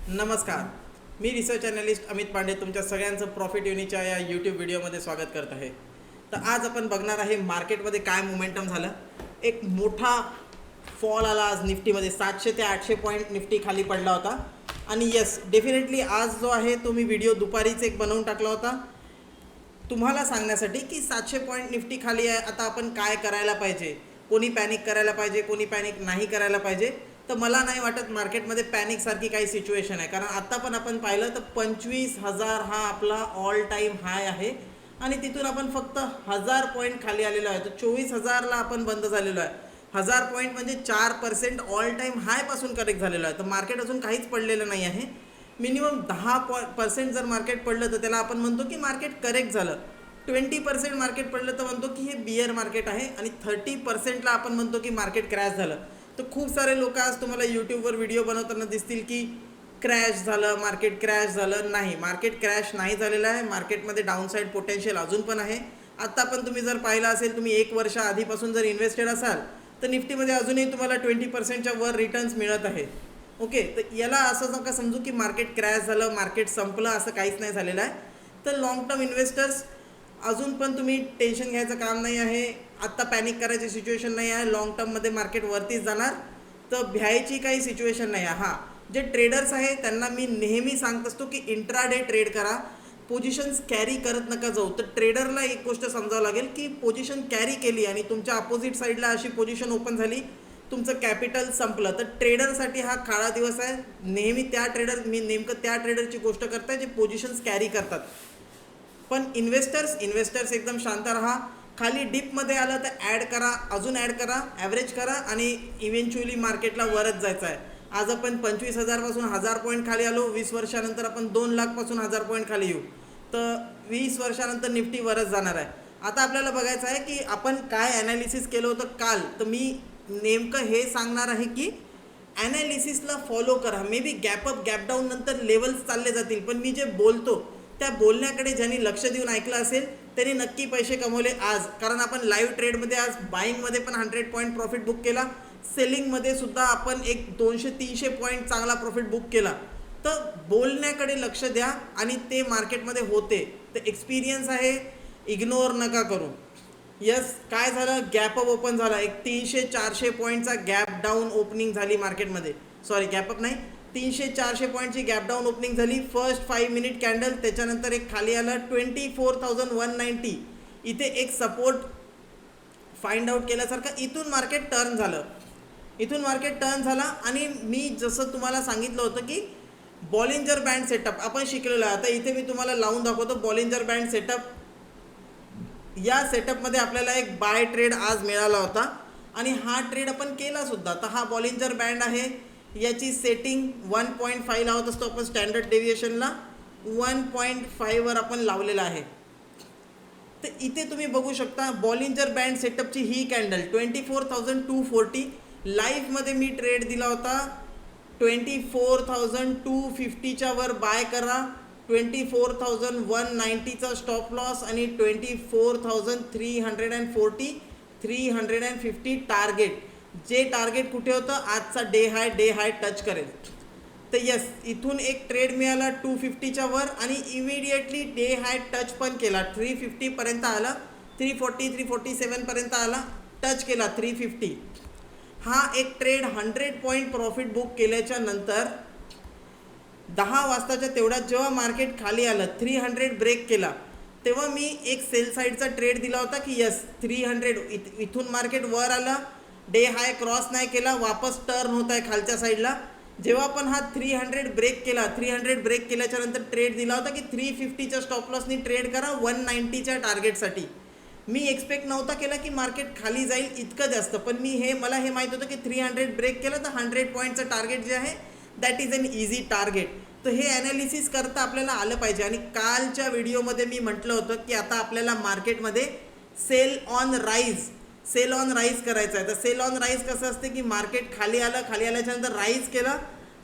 नमस्कार. मी research analyst Amit Pande तुमच्या सगळ्यांचं प्रॉफिट युनिच्या या यूट्यूब व्हिडिओमध्ये स्वागत करत आहे. तर आज आपण बघणार आहे मार्केटमध्ये काय मोमेंटम झालं. एक मोठा फॉल आला आज निफ्टीमध्ये, 700 ते 800 पॉईंट निफ्टी खाली पडला होता. आणि येस, डेफिनेटली आज जो आहे तो मी व्हिडिओ दुपारीच एक बनवून टाकला होता तुम्हाला सांगण्यासाठी की 700 पॉईंट निफ्टी खाली आहे, आता आपण काय करायला पाहिजे, कोणी पॅनिक करायला पाहिजे, कोणी पॅनिक नाही करायला पाहिजे. तर मला नाही वाटत मार्केटमध्ये पॅनिकसारखी काही सिच्युएशन आहे, कारण आत्ता पण आपण पाहिलं तर 25,000 हा आपला ऑल टाईम हाय आहे आणि तिथून आपण फक्त 1000 पॉईंट खाली आलेलो आहे. तर 24,000ला आपण बंद झालेलो आहे. 1000 पॉईंट म्हणजे 4% ऑल टाईम हायपासून करेक्ट झालेलो आहे. तर मार्केट अजून काहीच पडलेलं नाही आहे. मिनिमम 10% जर मार्केट पडलं तर त्याला आपण म्हणतो की मार्केट करेक्ट झालं. 20% मार्केट पडलं तर म्हणतो की हे बियर मार्केट आहे आणि 30%ला आपण म्हणतो की मार्केट क्रॅश झालं. तर खूप सारे लोक आज तुम्हाला यूट्यूबवर व्हिडिओ बनवताना दिसतील की क्रॅश झालं, मार्केट क्रॅश झालं. नाही, मार्केट क्रॅश नाही झालेलं आहे. मार्केटमध्ये डाऊनसाईड पोटेन्शियल अजून पण आहे. आत्ता पण तुम्ही जर पाहिलं असेल, तुम्ही 1 वर्ष आधीपासून जर इन्व्हेस्टेड असाल तर निफ्टीमध्ये अजूनही तुम्हाला 20%च्या वर रिटर्न्स मिळत आहे. ओके, तर याला असं नका समजू की मार्केट क्रॅश झालं, मार्केट संपलं, असं काहीच नाही झालेलं आहे. तर लाँग टर्म इन्व्हेस्टर्स अजून पण तुम्ही टेन्शन घ्यायचं काम नाही आहे. आत्ता पॅनिक करायची सिच्युएशन नाही आहे. लाँग टर्ममध्ये मार्केट वरतीच जाणार, तर भ्यायची काही सिच्युएशन नाही आहे. हां, जे ट्रेडर्स आहे त्यांना मी नेहमी सांगत असतो की इंट्राडे ट्रेड करा, पोझिशन्स कॅरी करत नका जाऊ. तर ट्रेडरला एक गोष्ट समजावं लागेल की पोझिशन कॅरी केली आणि तुमच्या अपोजिट साईडला अशी पोझिशन ओपन झाली, तुमचं कॅपिटल संपलं, तर ट्रेडरसाठी हा काळा दिवस आहे. नेहमी मी नेमकं त्या ट्रेडरची गोष्ट करताय जे पोझिशन्स कॅरी करतात. पण इन्व्हेस्टर्स एकदम शांत राहा. खाली डिपमध्ये आलं तर ॲड करा, अजून ॲड करा, ॲव्हरेज करा आणि इव्हेंच्युअली मार्केटला वरच जायचं आहे. आज आपण 25,000पासून 1000 पॉईंट खाली आलो. 20 वर्षानंतर आपण 2 लाखपासून 1000 पॉईंट खाली येऊ. तर 20 वर्षानंतर निफ्टी वरच जाणार आहे. आता आपल्याला बघायचं आहे की आपण काय ॲनालिसिस केलं होतं काल. तर मी नेमकं हे सांगणार आहे की ॲनालिसिसला फॉलो करा. मे बी गॅपअप गॅपडाऊन नंतर लेवल्स चालले जातील, पण मी जे बोलतो त्या बोलण्याकडे ज्यांनी लक्ष देऊन ऐकलं असेल त्यांनी नक्की पैसे कमवले आज. कारण आपण लाईव्ह ट्रेडमध्ये आज बाईंगमध्ये पण 100 पॉईंट प्रॉफिट बुक केला, सेलिंगमध्ये सुद्धा आपण एक 200-300 पॉईंट चांगला प्रॉफिट बुक केला. तर बोलण्याकडे लक्ष द्या आणि ते मार्केटमध्ये होते. तर एक्सपिरियन्स आहे, इग्नोर नका करू. यस, काय झालं, गॅपअप ओपन झाला. एक 300-400 पॉईंटचा गॅप डाऊन ओपनिंग झाली मार्केटमध्ये. सॉरी, गॅपअप नाही, 300-400 पॉईंटची गॅपडाऊन ओपनिंग झाली. फर्स्ट 5 मिनिट कॅन्डल, त्याच्यानंतर एक खाली आलं 24,190. इथे एक सपोर्ट फाइंड आउट केल्यासारखं इथून मार्केट टर्न झाला. आणि मी जसं तुम्हाला सांगितलं होतं की बॉलिंजर बँड सेटअप आपण शिकलेलो आहे. आता इथे मी तुम्हाला लावून दाखवतो बॉलिंजर बँड सेटअप. या सेटअपमध्ये आपल्याला एक बाय ट्रेड आज मिळाला होता आणि हा ट्रेड आपण केला सुद्धा. तर हा बॉलिंजर बँड आहे. याची सेटिंग 1.5 लावत असतो आपण स्टँडर्ड डेव्हिएशनला. 1.5 वर आपण लावलेला आहे. तर इथे तुम्ही बघू शकता बॉलिंजर बँड सेटअपची ही कॅन्डल 24,240. लाईव्हमध्ये मी ट्रेड दिला होता 24,250च्या वर बाय करा, 24,190चा स्टॉप लॉस आणि 24,340 350 टार्गेट. जे टार्गेट कुठे होतं, आजचा डे हाय टच करेल. तर यस, इथून एक ट्रेड मिळाला 250च्या वर आणि इमिडिएटली डे हाय टच पण केला. 350 पर्यंत आला, 340 347 पर्यंत आला, टच केला 350. हा एक ट्रेड 100 पॉईंट प्रॉफिट बुक केल्याच्या नंतर 10 वाजताच्या तेवढ्यात जेव्हा मार्केट खाली आलं, 300 ब्रेक केला, तेव्हा मी एक सेल साईडचा ट्रेड दिला होता की यस 300 इथून मार्केट वर आलं, डे हाय क्रॉस नाही केला, वापस टर्न होत आहे खालच्या साईडला. जेव्हा पण हा 300 ब्रेक केल्याच्या नंतर ट्रेड दिला होता की 350च्या स्टॉप लॉसनी ट्रेड करा 190च्या टार्गेटसाठी. मी एक्सपेक्ट नव्हता केला की मार्केट खाली जाईल इतकं जास्त, पण मला हे माहीत होतं की 300 ब्रेक केलं तर 100 पॉईंटचं टार्गेट जे आहे that is an easy target. तर हे ॲनालिसिस करता आपल्याला आलं पाहिजे. आणि कालच्या व्हिडिओमध्ये मी म्हटलं होतं की आता आपल्याला मार्केटमध्ये सेल ऑन राईज करायचं आहे. तर सेल ऑन राईज कसं असते की मार्केट खाली आल्याच्या नंतर राईज केलं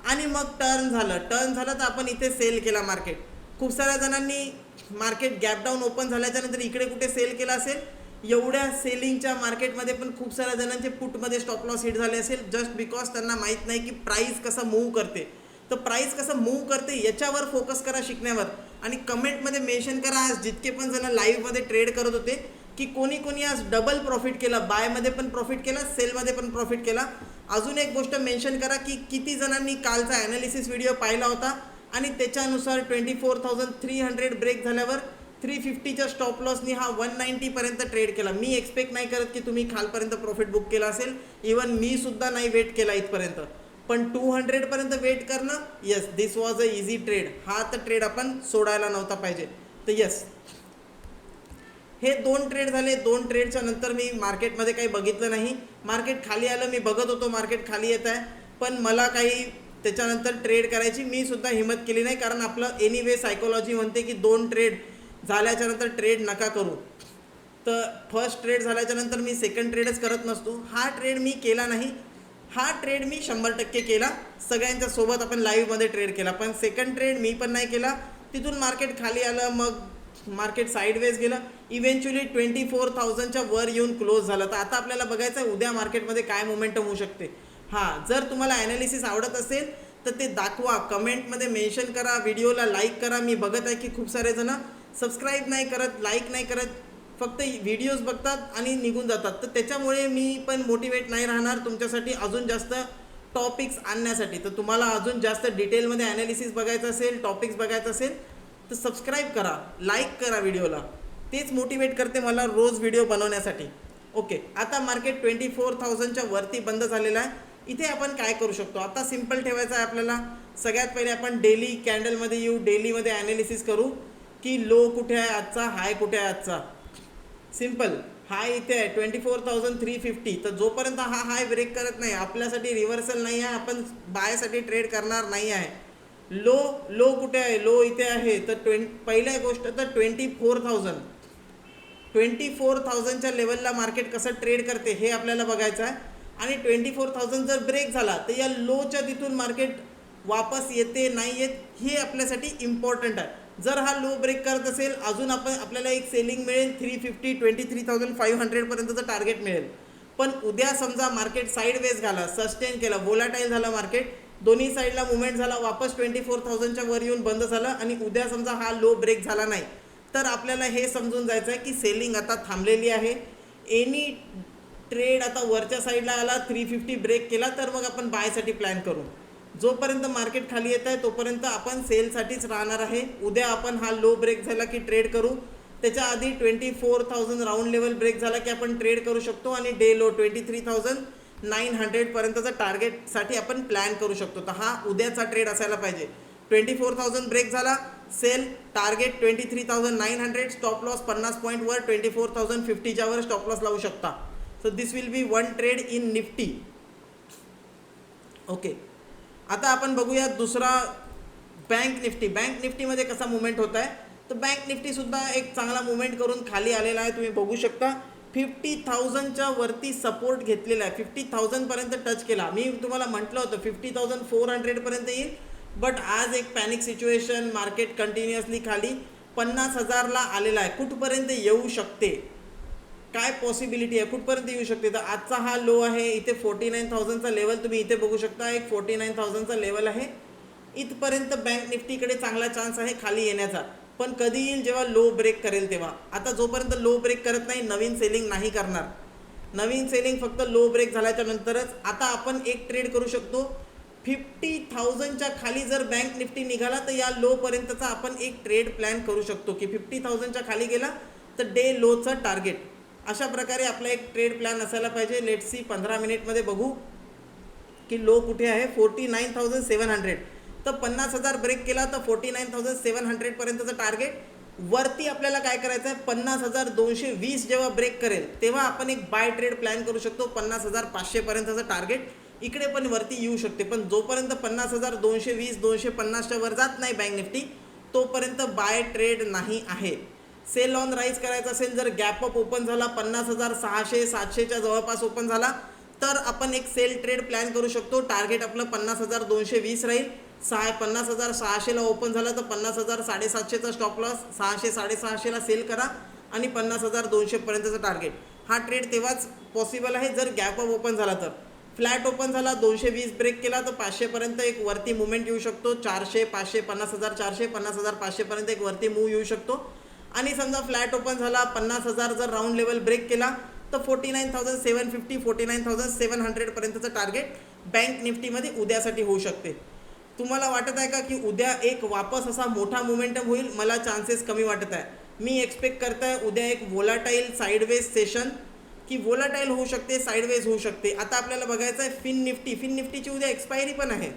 आणि मग टर्न झालं तर आपण इथे सेल केला मार्केट. खूप साऱ्या जणांनी मार्केट गॅप डाऊन ओपन झाल्याच्या नंतर इकडे कुठे सेल केला असेल. एवढ्या सेलिंगच्या मार्केटमध्ये पण खूप साऱ्या जणांचे पुटमध्ये स्टॉप लॉस हिट झाले असेल, जस्ट बिकॉज त्यांना माहीत नाही की प्राईस कसं मूव्ह करते. तर प्राईस कसं मूव्ह करते याच्यावर फोकस करा शिकण्यावर. आणि कमेंटमध्ये मेन्शन करा आज जितके पण जण लाईव्हमध्ये ट्रेड करत होते की कोणी कोणी आज डबल प्रॉफिट केला, बायमध्ये पण प्रॉफिट केला, सेलमध्ये पण प्रॉफिट केला. अजून एक गोष्ट मेन्शन करा की किती जणांनी कालचा ॲनालिसिस व्हिडिओ पाहिला होता आणि त्याच्यानुसार 24,300 ब्रेक झाल्यावर 350च्या स्टॉप लॉसनी हा 190पर्यंत ट्रेड केला. मी एक्सपेक्ट नाही करत की तुम्ही खालपर्यंत प्रॉफिट बुक केला असेल. इवन मी सुद्धा नाही वेट केला इथपर्यंत. पण 200पर्यंत वेट करणं, yes this was a easy trade. हा तर ट्रेड आपण सोडायला नव्हता पाहिजे. तर येस हे 2 ट्रेड झाले. 2 ट्रेडच्या नंतर मी मार्केटमध्ये काही बघितलं नाही. मार्केट खाली आलं, मी बघत होतो मार्केट खाली येत आहे, पण मला काही त्याच्यानंतर ट्रेड करायची मी सुद्धा हिम्मत केली नाही. कारण आपलं एनिवे सायकोलॉजी म्हणते की 2 ट्रेड झाल्याच्या नंतर ट्रेड नका करू. तर फर्स्ट ट्रेड झाल्याच्या नंतर मी सेकंड ट्रेडच करत नसतो. हा ट्रेड मी केला नाही. हा ट्रेड मी 100% केला. सगळ्यांच्या सोबत आपण लाईव्हमध्ये ट्रेड केला. पण सेकंड ट्रेड मी पण नाही केला. तिथून मार्केट खाली आलं, मग मार्केट साईडवेज गेलं. इव्हेंच्युअली 24,000च्या वर येऊन क्लोज झालं. तर आता आपल्याला बघायचं आहे उद्या मार्केटमध्ये काय मोमेंटम होऊ शकते. हां, जर तुम्हाला ॲनालिसिस आवडत असेल तर ते दाखवा, कमेंटमध्ये मेन्शन करा, व्हिडिओला लाईक करा. मी बघत आहे की खूप सारे जण सबस्क्राईब नाही करत, लाईक नाही करत, फक्त व्हिडिओज बघतात आणि निघून जातात. तर त्याच्यामुळे मी पण मोटिवेट नाही राहणार तुमच्यासाठी अजून जास्त टॉपिक्स आणण्यासाठी. तर तुम्हाला अजून जास्त डिटेलमध्ये ॲनालिसिस बघायचं असेल, टॉपिक्स बघायचं असेल तर सबस्क्राईब करा, लाईक करा व्हिडिओला. तेच मोटिवेट करते मला रोज व्हिडिओ बनवण्यासाठी. ओके, आता मार्केट 24,000च्या वरती बंद झालेलं आहे. इथे आपण काय करू शकतो, आता सिम्पल ठेवायचं आहे आपल्याला. सगळ्यात पहिले आपण डेली कॅन्डलमध्ये येऊ, डेलीमध्ये ॲनालिसिस करू की लो कुठे आहे आजचा, हाय कुठे आहे आजचा. सिम्पल, हाय इथे आहे 24,350. तर जोपर्यंत हा हाय ब्रेक करत नाही आपल्यासाठी रिव्हर्सल नाही आहे, आपण बायसाठी ट्रेड करणार नाही आहे. लो कुठे आहे, लो इथे आहे. तर पहिल्या गोष्ट तर 24,000च्या लेवलला मार्केट कसं ट्रेड करते हे आपल्याला बघायचं आहे. आणि 24,000 जर ब्रेक झाला तर या लोच्या तिथून मार्केट वापस येते नाही येत हे आपल्यासाठी इम्पॉर्टंट आहे. जर हा लो ब्रेक करत असेल अजून आपल्याला एक सेलिंग मिळेल 350, 23,500पर्यंतचं टार्गेट मिळेल. पण उद्या समजा मार्केट साईडवेज झाला, सस्टेन केला, वोलाटाईल झालं मार्केट, दोन्ही साईडला मुवमेंट झाला, वापस 24,000च्या वर येऊन बंद झालं आणि उद्या समजा हा लो ब्रेक झाला नाही तर आपल्याला हे समजून जायचं आहे की सेलिंग आता थांबलेली आहे. एनी ट्रेड आता वरच्या साईडला आला, 350 ब्रेक केला तर मग आपण बायसाठी प्लॅन करू. जोपर्यंत मार्केट खाली येत आहे तोपर्यंत आपण सेलसाठीच राहणार आहे. उद्या आपण हा लो ब्रेक झाला की ट्रेड करू. त्याच्या आधी 24,000 राऊंड लेवल ब्रेक झाला की आपण ट्रेड करू शकतो आणि डे लो 23,900पर्यंतचा टार्गेटसाठी आपण प्लॅन करू शकतो. तर हा उद्याचा ट्रेड असायला पाहिजे. 24,000 ब्रेक झाला, सेल टार्गेट 23,900, स्टॉप लॉस 50 पॉईंटवर 24,050च्या वर स्टॉप लॉस लावू शकता. So this will be one trade in Nifty. Okay, आता आपण बघूया दुसरा बँक निफ्टी. बँक निफ्टीमध्ये कसा मुवमेंट होत आहे तर बँक निफ्टीसुद्धा एक चांगला मुवमेंट करून खाली आलेला आहे. तुम्ही बघू शकता 50,000च्या वरती सपोर्ट घेतलेला आहे. 50,000पर्यंत टच केला. मी तुम्हाला म्हटलं होतं 50,400पर्यंत येईल, बट आज एक पॅनिक सिच्युएशन, मार्केट कंटिन्युअसली खाली 50,000ला आलेला आहे. कुठपर्यंत येऊ शकते, काय पॉसिबिलिटी आहे, कुठपर्यंत येऊ शकते. तर आजचा हा लो आहे इथे 49,000चा लेवल तुम्ही इथे बघू शकता. एक 49,000चा लेवल आहे. इथपर्यंत बँक निफ्टीकडे चांगला चान्स आहे खाली येण्याचा. पण कधी येईल, जेव्हा लो ब्रेक करेल तेव्हा. आता जोपर्यंत लो ब्रेक करत नाही नवीन सेलिंग नाही करणार. नवीन सेलिंग फक्त लो ब्रेक झाल्याच्या नंतरच. आता आपण एक ट्रेड करू शकतो 50,000च्या खाली. जर बँक निफ्टी निघाला तर या लोपर्यंतचा आपण एक ट्रेड प्लॅन करू शकतो की 50,000च्या खाली गेला तर डे लोचं टार्गेट. अशा प्रकारे आपला एक ट्रेड प्लॅन असायला पाहिजे. लेट्स सी 15 मिनिटमध्ये बघू की लो कुठे आहे. 49,700. तर 50,000 ब्रेक केला तर 49,700पर्यंतचं टार्गेट. वरती आपल्याला काय करायचं आहे, 50,220 जेव्हा ब्रेक करेल तेव्हा आपण एक बाय ट्रेड प्लॅन करू शकतो. 50,500पर्यंतचं टार्गेट इकडे पण वरती येऊ शकते. पण जोपर्यंत 50,220, 250च्या वर जात नाही बँक निफ्टी तोपर्यंत बाय ट्रेड नाही आहे. सेल ऑन राईज करायचं असेल, जर गॅप अप ओपन झाला 50,600, 700च्या जवळपास ओपन झाला तर आपण एक सेल ट्रेड प्लॅन करू शकतो. टार्गेट आपलं 50,220 राहील. 50,600ला ओपन झालं तर 50,750चा स्टॉप लॉस, 600, 650ला सेल करा आणि 50,200पर्यंतचं टार्गेट. हा ट्रेड तेव्हाच पॉसिबल आहे जर गॅप अप ओपन झाला तर. फ्लॅट ओपन झाला 220 ब्रेक केला तर 500 पर्यंत एक वरती मुवमेंट येऊ शकतो. 400 500 50,000 400 50,000 500 पर्यंत एक वरती मूव येऊ शकतो. आणि समजा फ्लॅट ओपन झाला 50,000 जर राऊंड लेवल ब्रेक केला तर 49,750 49,700 पर्यंतचं टार्गेट बँक निफ्टीमध्ये उद्यासाठी होऊ शकते. तुम्हाला वाटत आहे का की उद्या एक वापस असा मोठा मोमेंटम होईल? मला चान्सेस कमी वाटत आहे. मी एक्सपेक्ट करत आहे उद्या एक वोलाटाईल साईडवेज सेशन की वोलाटाईल होऊ शकते, साईडवेज होऊ शकते. आता आपल्याला बघायचं आहे फिन निफ्टीची उद्या एक्सपायरी पण आहे.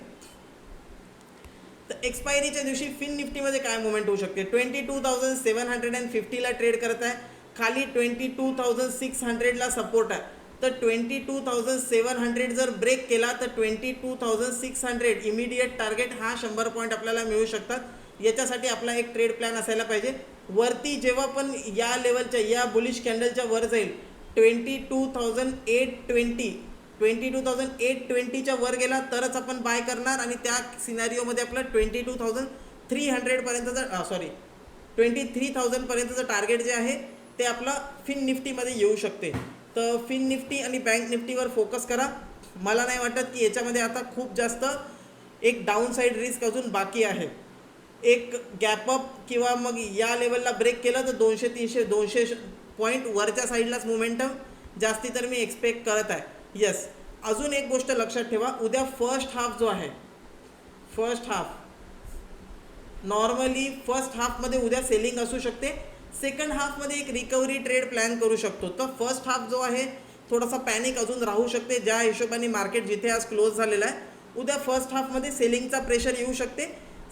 तर एक्सपायरीच्या दिवशी फिन निफ्टीमध्ये काय मुवमेंट होऊ शकते? 22,750 ला ट्रेड करत आहे, खाली 22,600 ला सपोर्ट आहे. तर 22,700 जर ब्रेक केला तर 22,600 इमिडिएट टार्गेट हा 100 पॉईंट आपल्याला मिळू शकतात. याच्यासाठी आपला एक ट्रेड प्लॅन असायला पाहिजे. वरती जेव्हा पण या लेवलच्या या बुलिश कॅन्डलच्या वर जाईल 22,820च्या वर गेला तरच आपण बाय करणार. आणि त्या सिनारिओमध्ये आपलं 22,300 पर्यंतचं 23,000 पर्यंतचं टार्गेट जे आहे ते आपलं फिन निफ्टीमध्ये येऊ शकते. तर फिन निफ्टी आणि बँक निफ्टीवर फोकस करा. मला नाही वाटत की याच्यामध्ये आता खूप जास्त एक डाऊन साईड रिस्क अजून बाकी आहे. एक गॅपअप किंवा मग या लेवलला ब्रेक केलं तर 200 पॉईंट वरच्या साईडलाच मोमेंटम जास्ती तर मी एक्सपेक्ट करत आहे. येस, अजून एक गोष्ट लक्षात ठेवा, उद्या फर्स्ट हाफ जो आहे, फर्स्ट हाफ नॉर्मली फर्स्ट हाफमध्ये उद्या सेलिंग असू शकते. सेकंड हाफमध्ये एक रिकव्हरी ट्रेड प्लॅन करू शकतो. तर फर्स्ट हाफ जो आहे थोडासा पॅनिक अजून राहू शकते. ज्या हिशोबाने मार्केट जिथे आज क्लोज झालेलं आहे, उद्या फर्स्ट हाफमध्ये सेलिंगचा प्रेशर येऊ शकते.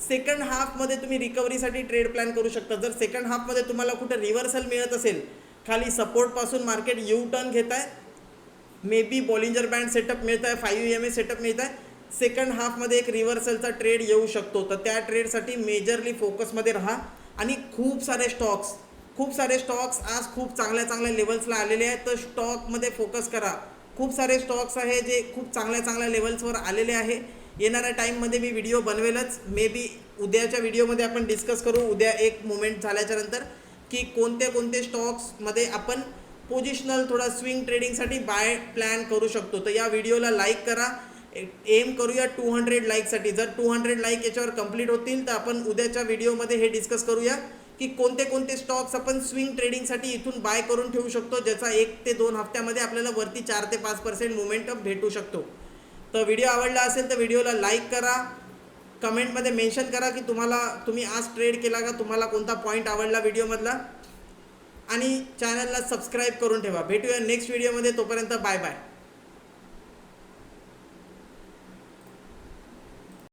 सेकंड हाफमध्ये तुम्ही रिकव्हरीसाठी ट्रेड प्लॅन करू शकता. जर सेकंड हाफमध्ये तुम्हाला कुठं रिव्हर्सल मिळत असेल, खाली सपोर्टपासून मार्केट यू टर्न घेत आहे, may be Bollinger band setup मिळत आहे, 5 EMA सेटअप मिळत आहे, सेकंड हाफमध्ये एक रिव्हर्सलचा ट्रेड येऊ शकतो. तर त्या ट्रेडसाठी मेजरली फोकसमध्ये राहा. आणि खूप सारे स्टॉक्स आज खूप चांगल्या लेवल्सला आलेले आहेत. तर स्टॉकमध्ये फोकस करा. खूप सारे स्टॉक्स आहे जे खूप चांगल्या लेवल्सवर आलेले आहे. येणाऱ्या टाईममध्ये मी व्हिडिओ बनवेलच. मे बी उद्याच्या व्हिडिओमध्ये आपण डिस्कस करू, उद्या एक मुवमेंट झाल्याच्या नंतर, की कोणते स्टॉक्समध्ये आपण पोझिशनल थोडा स्विंग ट्रेडिंगसाठी बाय प्लॅन करू शकतो. तर या व्हिडिओला लाईक करा. एम करूया 200 लाईकसाठी. जर 200 लाईक याच्यावर कंप्लीट होतील तर आपण उद्याच्या व्हिडिओमध्ये हे डिस्कस करूया की कोणते स्टॉक्स आपण स्विंग ट्रेडिंगसाठी इथून बाय करून ठेवू शकतो, ज्याचा 1 ते 2 हफ्त्यामध्ये आपल्याला वरती 4 ते 5% मोमेंटम भेटू शकतो. तर व्हिडिओ आवडला असेल तर व्हिडिओला लाईक करा. कमेंटमध्ये मेन्शन करा की तुम्ही आज ट्रेड केला का, तुम्हाला कोणता पॉईंट आवडला व्हिडिओमधला. आणि चॅनलला सबस्क्राईब करून ठेवा. भेटूया नेक्स्ट व्हिडिओमध्ये. तोपर्यंत बाय बाय.